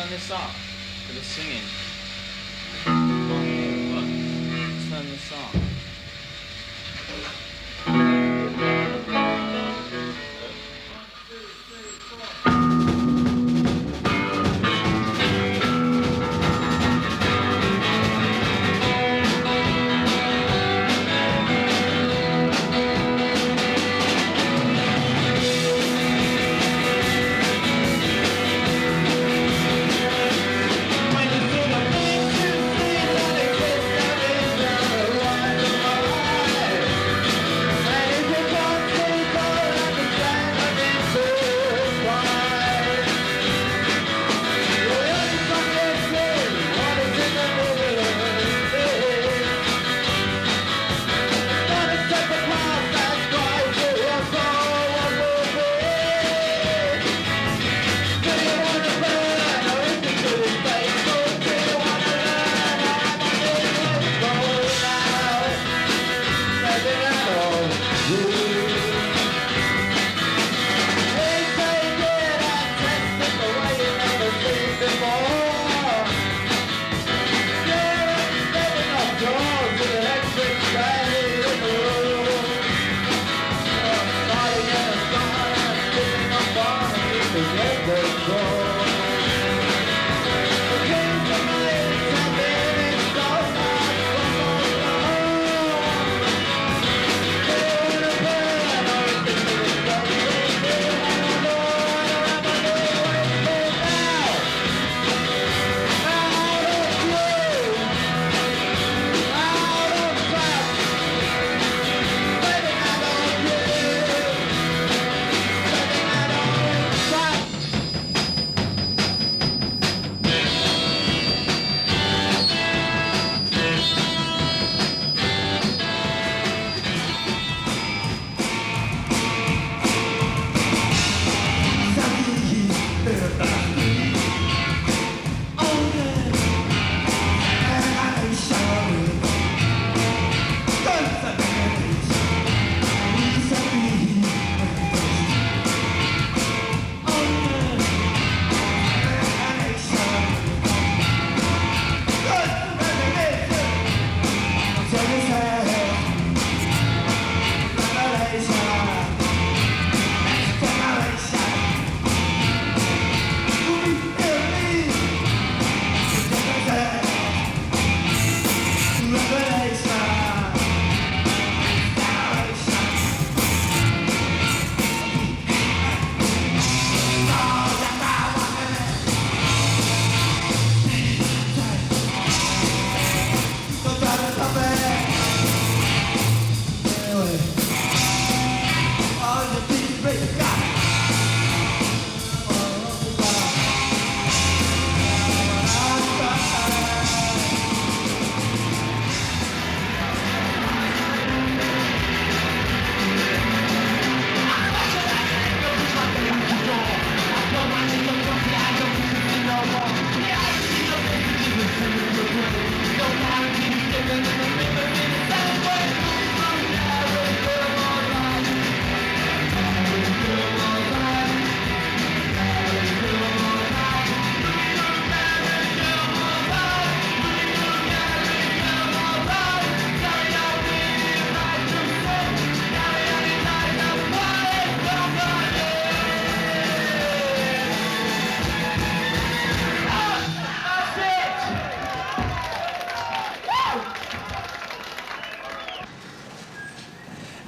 turn this up for the singing. Look, turn this up.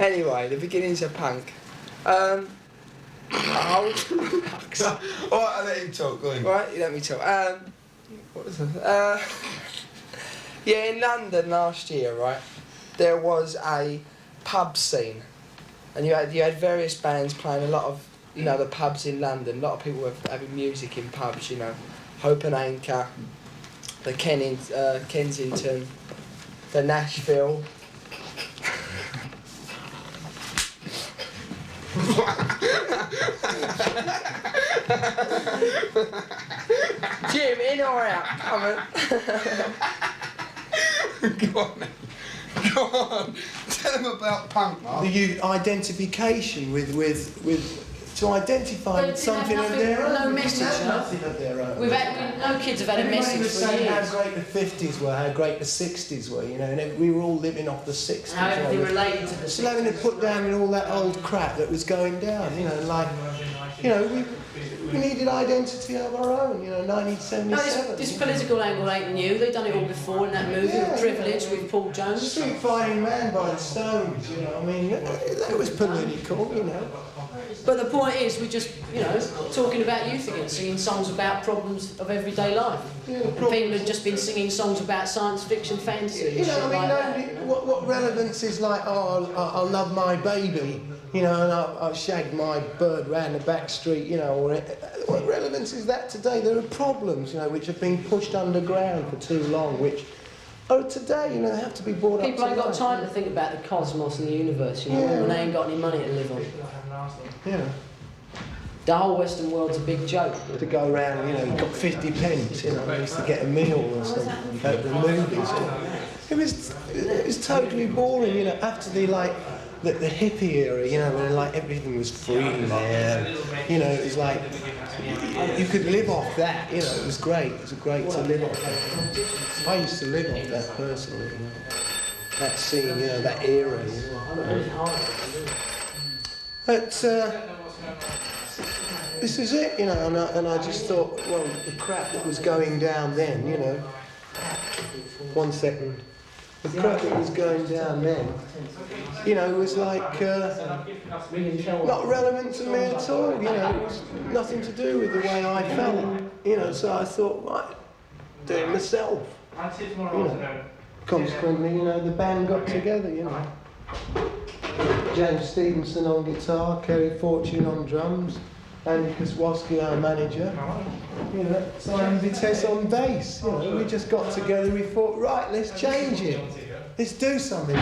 Anyway, the beginnings of punk. Alright, I'll let him talk, go on. right, you let me talk. What was it? Yeah, in London last year, right, there was a pub scene, and you had various bands playing a lot of, you know, the pubs in London. A lot of people were having music in pubs, you know, Hope and Anchor, the Kensington, the Nashville. Jim, in or out? Come on. Go on, then. Go on. Tell him about punk, Mark. The identification with to identify They with didn't have something of nothing- their own. no They message, have no? nothing of their own. No kids have had a Everybody message was for saying years. how great the 50s were, how great the 60s were, you know, and we were all living off the 60s. How everything you know. related to the Still having to put down with all that old crap that was going down, you know, like, you know, we needed identity of our own, you know, No, 1977. this political angle ain't new. They've done it all before in that movie, Yeah, Privilege, with Paul Jones. Street Fighting Man by the Stones, you know, I mean, that was political, you know. But the point is, we're just, you know, talking about youth again, singing songs about problems of everyday life. Yeah, And people have just been singing songs about science fiction, fantasy, and You shit know, I mean, like that. nobody, what relevance is like, oh, I'll love my baby, you know, and I'll shag my bird round the back street, you know, or what relevance is that today? There are problems, you know, which have been pushed underground for too long, which, today, you know, they have to be brought up People ain't got life. time to think about the cosmos and the universe, you know, Yeah. when they ain't got any money to live on. Yeah. The whole Western world's a big joke. To go around, you know, you got 50 pence, you know, I used to get a meal or something at the movies. It was totally boring, you know, after the hippie era, you know, when like everything was free there, you know, it was like, you could live off that, you know, it was great to live off that. I used to live off that personally, you know, that scene, you know, that era, you know. But, this is it, you know, and I just thought, well, the crap that was going down then, you know. 1 second. The crap that was going down then, you know, was like, not relevant to me at all, you know, it was nothing to do with the way I felt, you know, so I thought, right, do it myself, you know. Consequently, you know, the band got together, you know. James Stevenson on guitar, Kerry Fortune on drums, Andy Koswowski, our manager, you know, Simon Vitesse on bass, you know, we just got together, we thought, right, let's change it, let's do something.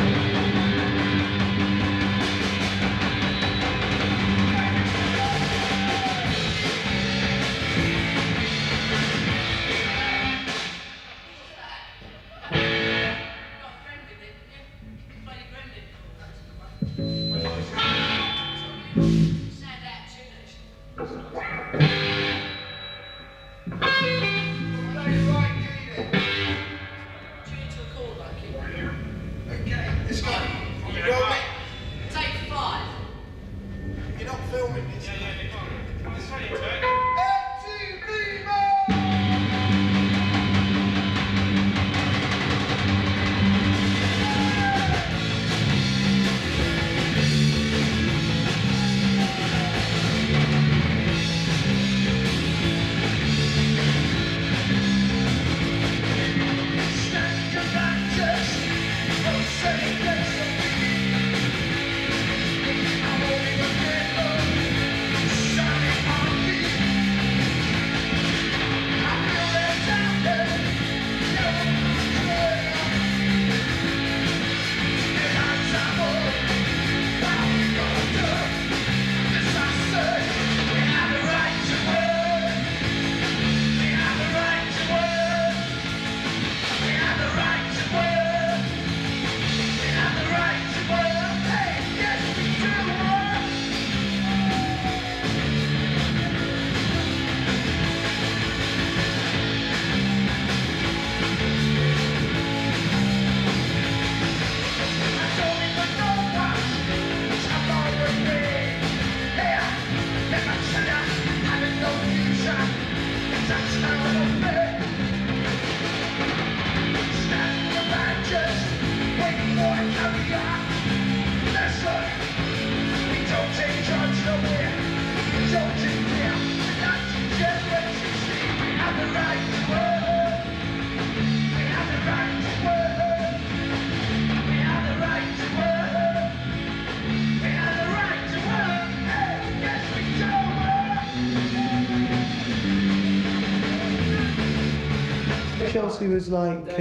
Chelsea was like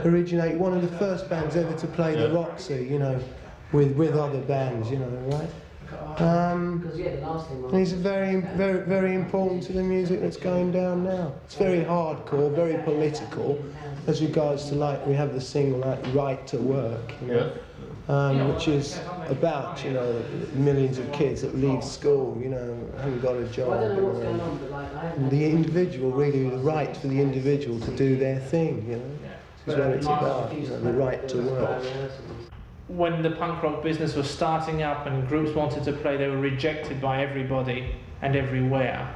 originate one of the first bands ever to play the Roxy, you know, with other bands, you know, right? And he's very important to the music that's going down now. It's very hardcore, very political, as regards to like we have the single like Right to Work, you know. which is about, you know, millions of kids that leave school, you know, haven't got a job. Well, I don't know what's going on, but like, I haven't... The individual, really, the right for the individual to do their thing, you know. This is what it's about, you know, the right to work. When the punk rock business was starting up and groups wanted to play, they were rejected by everybody and everywhere.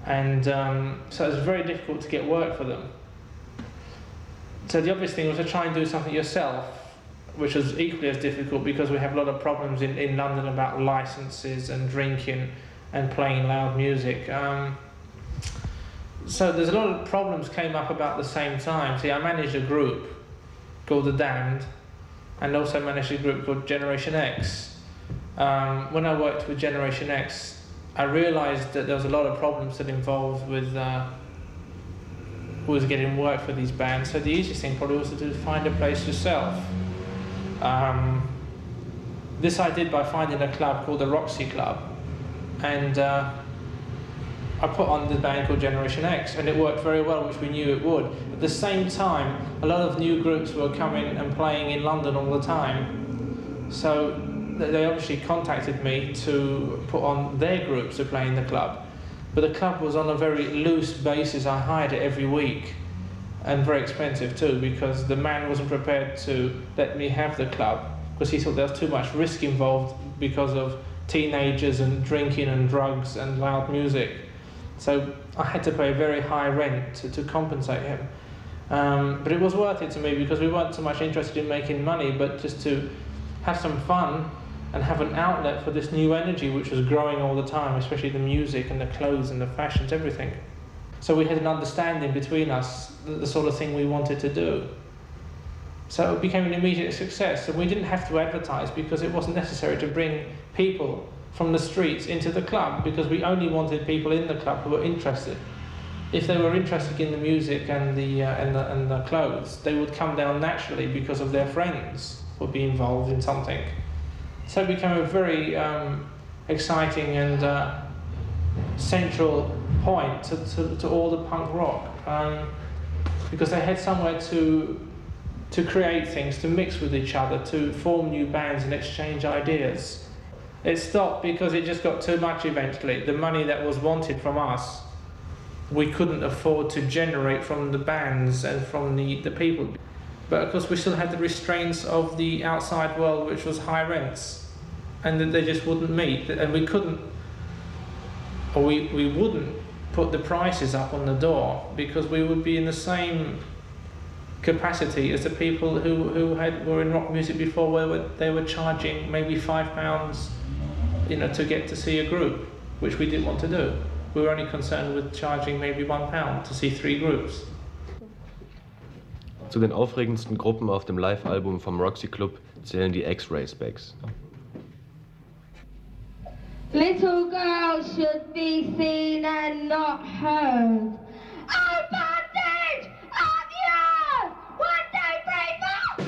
And so it was very difficult to get work for them. So the obvious thing was to try and do something yourself, which was equally as difficult because we have a lot of problems in London about licenses and drinking and playing loud music. So there's a lot of problems came up about the same time. See, I managed a group called The Damned, and also managed a group called Generation X. When I worked with Generation X, I realised that there was a lot of problems that involved with who was getting work for these bands. So the easiest thing probably was to find a place yourself. This I did by finding a club called the Roxy Club, and I put on the band called Generation X, and it worked very well, which we knew it would. At the same time, a lot of new groups were coming and playing in London all the time, so they obviously contacted me to put on their groups to play in the club. But the club was on a very loose basis. I hired it every week, and very expensive too, because the man wasn't prepared to let me have the club because he thought there was too much risk involved because of teenagers and drinking and drugs and loud music. So I had to pay a very high rent to compensate him. But it was worth it to me because we weren't so much interested in making money, but just to have some fun and have an outlet for this new energy which was growing all the time, especially the music and the clothes and the fashions, everything. So we had an understanding between us, the sort of thing we wanted to do. So it became an immediate success, and we didn't have to advertise because it wasn't necessary to bring people from the streets into the club, because we only wanted people in the club who were interested. If they were interested in the music and the clothes, they would come down naturally because of their friends would be involved in something. So it became a very exciting and central point to all the punk rock, because they had somewhere to create things, to mix with each other, to form new bands and exchange ideas. It stopped because it just got too much eventually. The money that was wanted from us, we couldn't afford to generate from the bands and from the people. But of course we still had the restraints of the outside world, which was high rents, and that they just wouldn't meet. And we couldn't, or we wouldn't put the prices up on the door, because we would be in the same capacity as the people who were in rock music before, where they were charging maybe £5, you know, to get to see a group, which we didn't want to do. We were only concerned with charging maybe £1 to see 3 groups. Zu den aufregendsten Gruppen auf dem Live-Album vom Roxy Club zählen die X-Racebacks. Little girls should be seen and not heard. Oh, bondage of the earth! One day break up!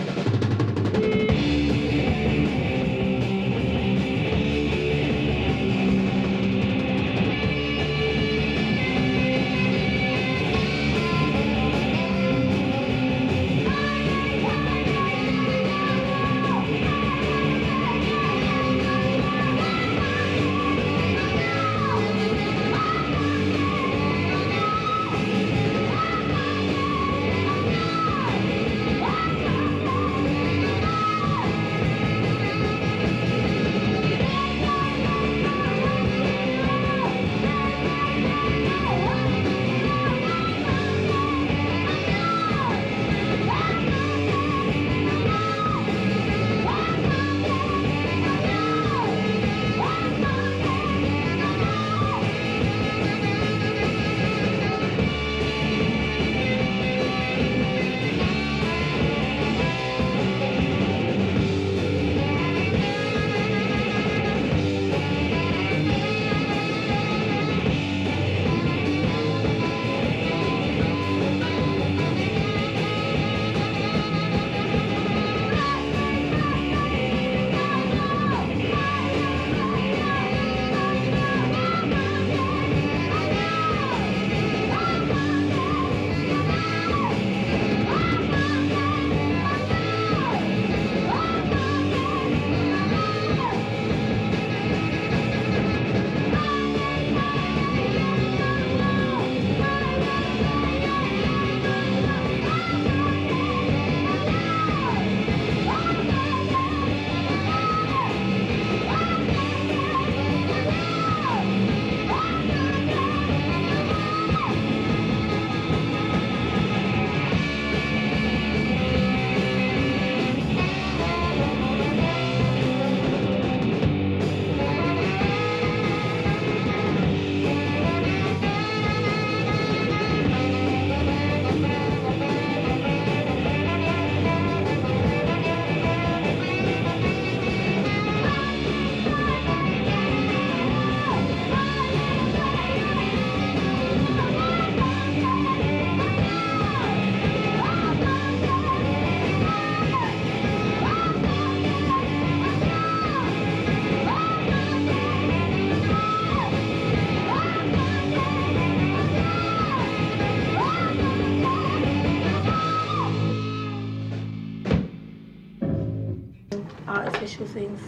superficial things.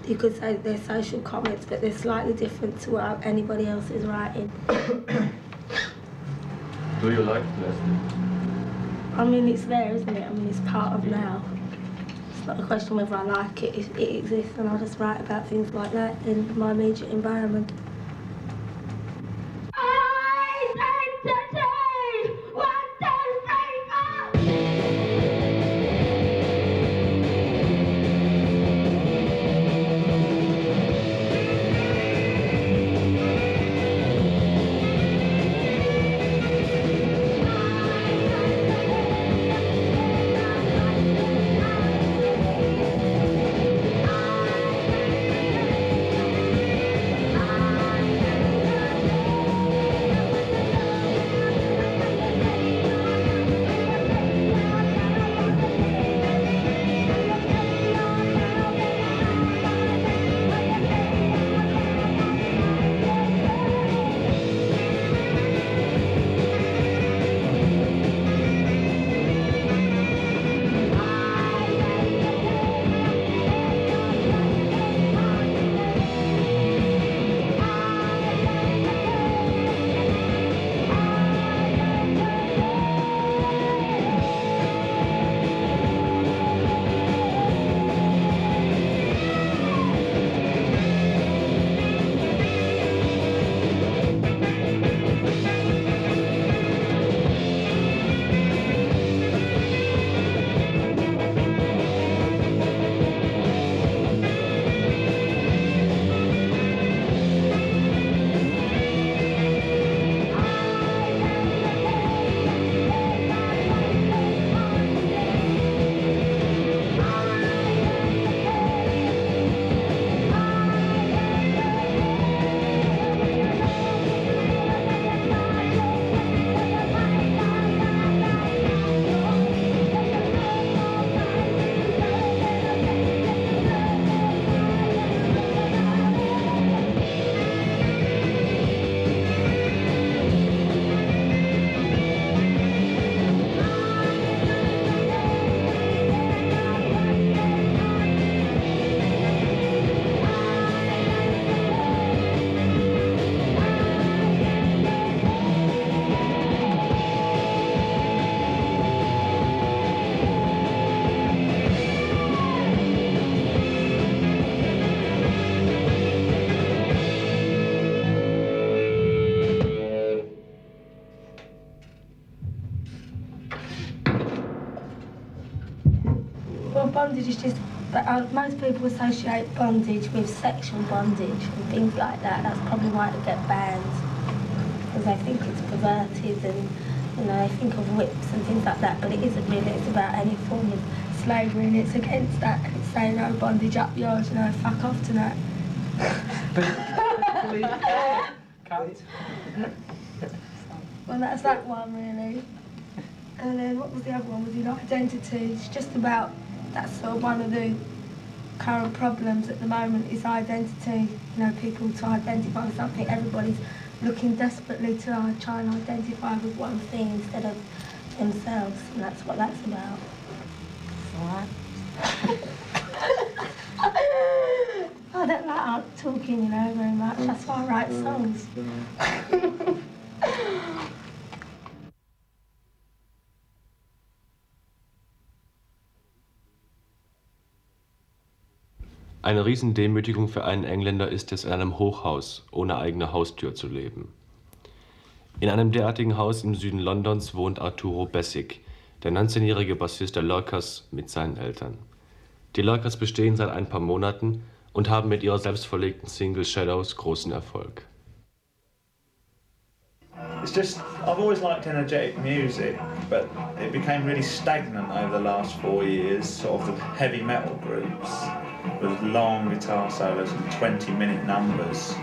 You could say they're social comments, but they're slightly different to what anybody else is writing. Do you like plastic? I mean, it's there, isn't it? I mean, it's part of now. It's not a question whether I like it. It exists, and I'll just write about things like that in my immediate environment. Well, bondage is just, most people associate bondage with sexual bondage and things like that. That's probably why they get banned, because they think it's perverted and, you know, they think of whips and things like that, but it isn't really. It's about any form of slavery, and it's against that. It's saying, no, bondage up yours, you know, fuck off tonight. Well, that's that one, really. And then what was the other one? Was it identity? It's just about, that's sort of one of the current problems at the moment is identity. You know, people to identify with something. Everybody's looking desperately to try and identify with one thing instead of themselves, and that's what that's about. Alright. I don't like talking, you know, very much. That's why I write songs. Eine Riesendemütigung für einen Engländer ist es, in einem Hochhaus ohne eigene Haustür zu leben. In einem derartigen Haus im Süden Londons wohnt Arturo Bessick, der 19-jährige Bassist der Lurkers, mit seinen Eltern. Die Lurkers bestehen seit ein paar Monaten und haben mit ihrer selbstverlegten Single Shadows großen Erfolg. It's just, I've always liked energetic music, but it became really stagnant over the last 4 years, sort of the heavy metal groups with long guitar solos and 20-minute numbers.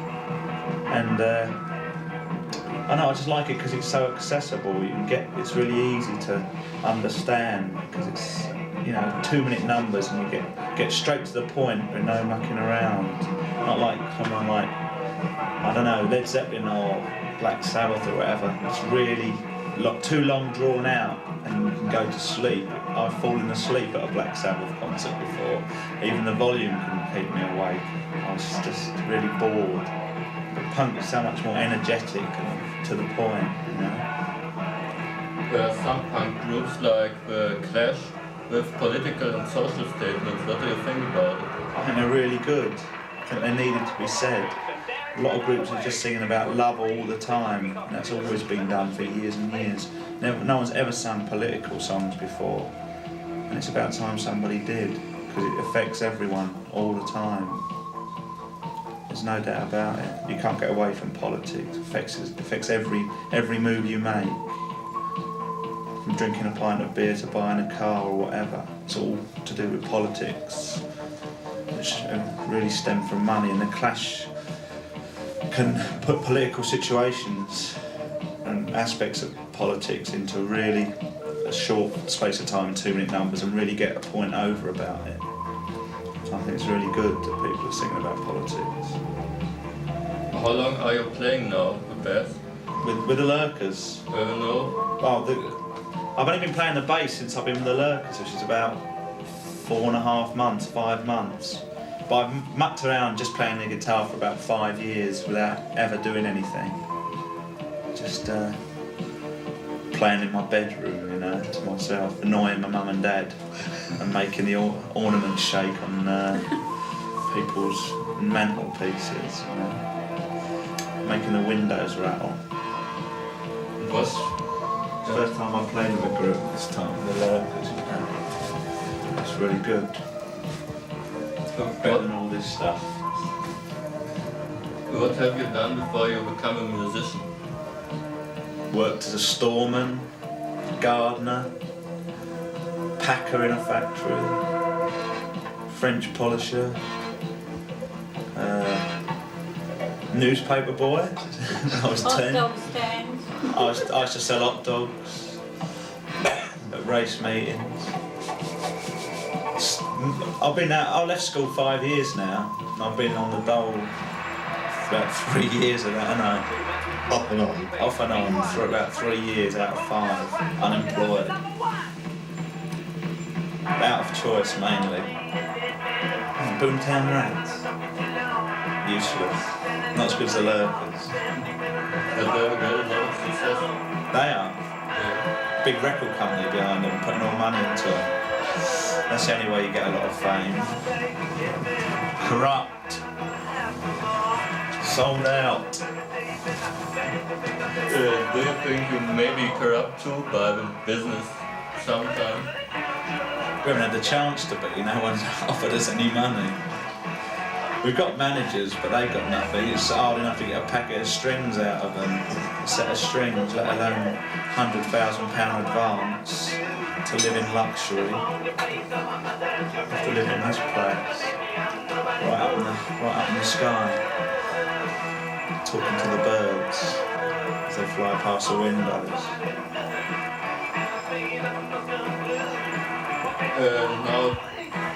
And I know, I just like it because it's so accessible. You can get, it's really easy to understand because it's, you know, 2-minute numbers and you get straight to the point with no mucking around. Not like someone like, I don't know, Led Zeppelin or Black Sabbath or whatever. It's really too long drawn out and you can go to sleep. I've fallen asleep at a Black Sabbath concert before. Even the volume couldn't keep me awake. I was just really bored. But punk is so much more energetic and to the point, you know. There are some punk groups like the Clash with political and social statements. What do you think about it? I think they're really good. I think they needed to be said. A lot of groups are just singing about love all the time, and that's always been done for years and years. No one's ever sung political songs before, and it's about time somebody did, because it affects everyone all the time. There's no doubt about it. You can't get away from politics. It affects every move you make. From drinking a pint of beer to buying a car or whatever. It's all to do with politics, which really stem from money. And the Clash can put political situations and aspects of politics into really a short space of time, 2-minute numbers, and really get a point over about it. So I think it's really good that people are singing about politics. How long are you playing now with Beth? With the Lurkers? No. I've only been playing the bass since I've been with the Lurkers, which is about 4.5 months, 5 months. But I've mucked around just playing the guitar for about 5 years without ever doing anything. Just playing in my bedroom, you know, to myself, annoying my mum and dad and making the ornaments shake on people's mantelpieces, you know, making the windows rattle. What's the first time I played with a group this time, the Lurkers, you know. It's really good. Better than all this stuff. What have you done before you become a musician? Worked as a storeman, gardener, packer in a factory, French polisher, newspaper boy when I was 10. Hot dog stands. I used to sell hot dogs at race meetings. I left school 5 years now. I've been on the dole for about 3 years of that, haven't I? Off and on? Off and on for about 3 years out of 5, unemployed. Out of choice mainly. Boomtown Rats. Useless. Not as good as the Lurkers. Have they ever got a lot of success? They are. Yeah. Big record company behind them, putting all money into it. That's the only way you get a lot of fame. Corrupt. Sold out. Do you think you may be corrupt too by the business sometime? We haven't had the chance to be. No one's offered us any money. We've got managers, but they've got nothing. It's hard enough to get a packet of strings out of them, a set of strings, let alone £100,000 advance to live in luxury. You have to live in this place, right up in the sky, talking to the birds as they fly past the windows. Now,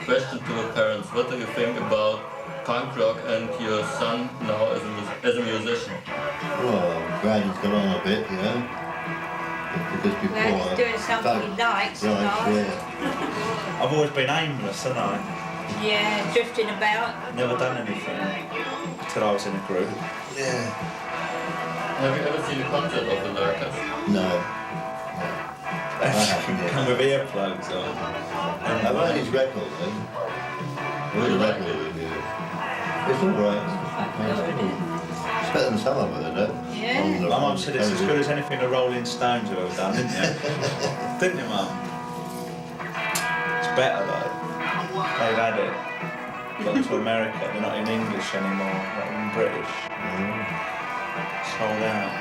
question to the parents. What do you think about punk rock and your son now as a musician? Well, I'm glad he's gone on a bit, you know. Because before... Glad he's doing something he likes, yeah. I've always been aimless, haven't I? Yeah, drifting about. Never done anything until I was in a group. Yeah. Have you ever seen a concert of the Lurkers? No. Come with earplugs on. I've heard his record, then. Where's the record review? It's alright. It's better than some of them, isn't it? Yeah. My mum said it's as good as anything the Rolling Stones have ever done, didn't you? Didn't you, Mum? It's better though. They've had it. Got to America, they're not in English anymore, not in British. Sold out.